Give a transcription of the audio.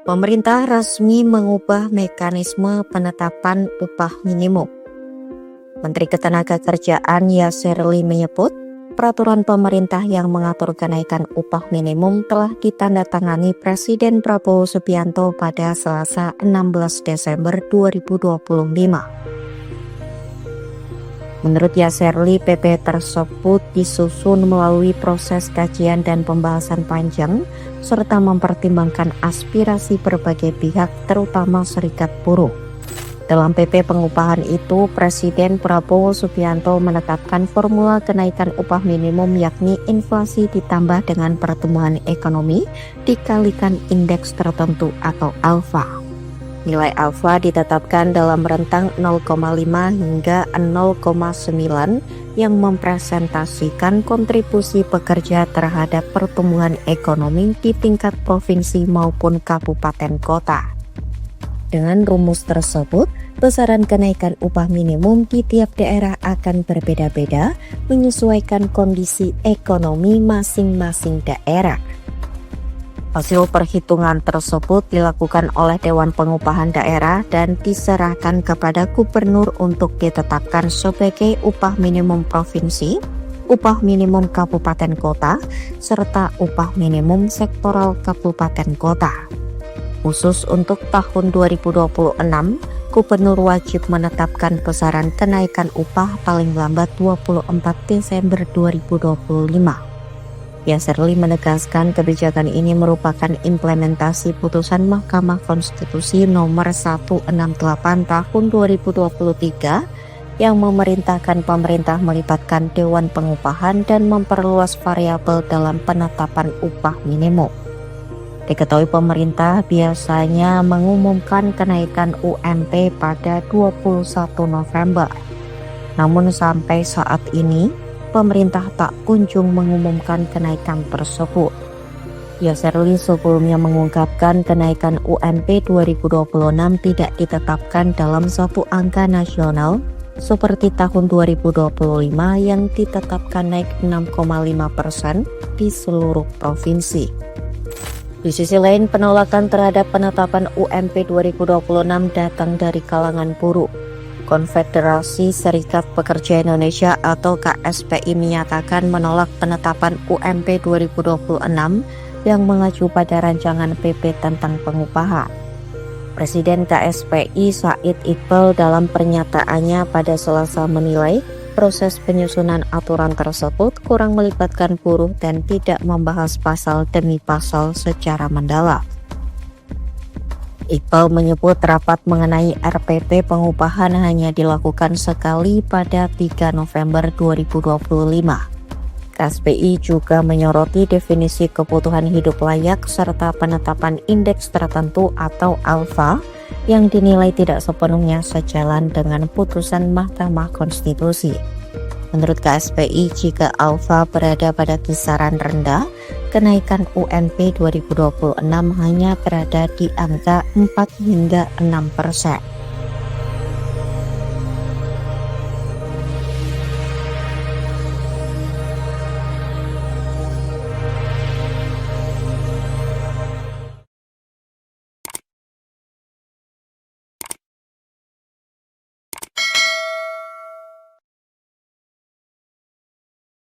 Pemerintah resmi mengubah mekanisme penetapan upah minimum. Menteri Ketenagakerjaan Yasserli menyebut, peraturan pemerintah yang mengatur kenaikan upah minimum telah ditandatangani Presiden Prabowo Subianto pada Selasa 16 Desember 2025. Menurut Yasserli, PP tersebut disusun melalui proses kajian dan pembahasan panjang, serta mempertimbangkan aspirasi berbagai pihak, terutama serikat buruh. Dalam PP pengupahan itu, Presiden Prabowo Subianto menetapkan formula kenaikan upah minimum, yakni inflasi ditambah dengan pertumbuhan ekonomi dikalikan indeks tertentu atau alfa. Nilai alfa ditetapkan dalam rentang 0,5 hingga 0,9 yang mempresentasikan kontribusi pekerja terhadap pertumbuhan ekonomi di tingkat provinsi maupun kabupaten kota. Dengan rumus tersebut, besaran kenaikan upah minimum di tiap daerah akan berbeda-beda menyesuaikan kondisi ekonomi masing-masing daerah. Hasil perhitungan tersebut dilakukan oleh Dewan Pengupahan Daerah dan diserahkan kepada Gubernur untuk ditetapkan sebagai upah minimum provinsi, upah minimum kabupaten kota, serta upah minimum sektoral kabupaten kota. Khusus untuk tahun 2026, Gubernur wajib menetapkan besaran kenaikan upah paling lambat 24 Desember 2025. Yasserli menegaskan kebijakan ini merupakan implementasi putusan Mahkamah Konstitusi nomor 168 tahun 2023 yang memerintahkan pemerintah melibatkan Dewan Pengupahan dan memperluas variabel dalam penetapan upah minimum. Diketahui pemerintah biasanya mengumumkan kenaikan UMP pada 21 November. Namun sampai saat ini, pemerintah tak kunjung mengumumkan kenaikan tersebut. Yasserli sebelumnya mengungkapkan kenaikan UMP 2026 tidak ditetapkan dalam satu angka nasional seperti tahun 2025 yang ditetapkan naik 6,5% di seluruh provinsi. Di sisi lain, penolakan terhadap penetapan UMP 2026 datang dari kalangan buruh. Konfederasi Serikat Pekerja Indonesia atau KSPI menyatakan menolak penetapan UMP 2026 yang mengacu pada rancangan PP tentang pengupahan. Presiden KSPI Said Iqbal dalam pernyataannya pada Selasa menilai proses penyusunan aturan tersebut kurang melibatkan buruh dan tidak membahas pasal demi pasal secara mendalam. Iqbal menyebut rapat mengenai RPP pengupahan hanya dilakukan sekali pada 3 November 2025. KSPI juga menyoroti definisi kebutuhan hidup layak serta penetapan indeks tertentu atau alfa yang dinilai tidak sepenuhnya sejalan dengan putusan Mahkamah Konstitusi. Menurut KSPI, jika alfa berada pada kisaran rendah, kenaikan UMP 2026 hanya berada di angka 4 hingga 6%.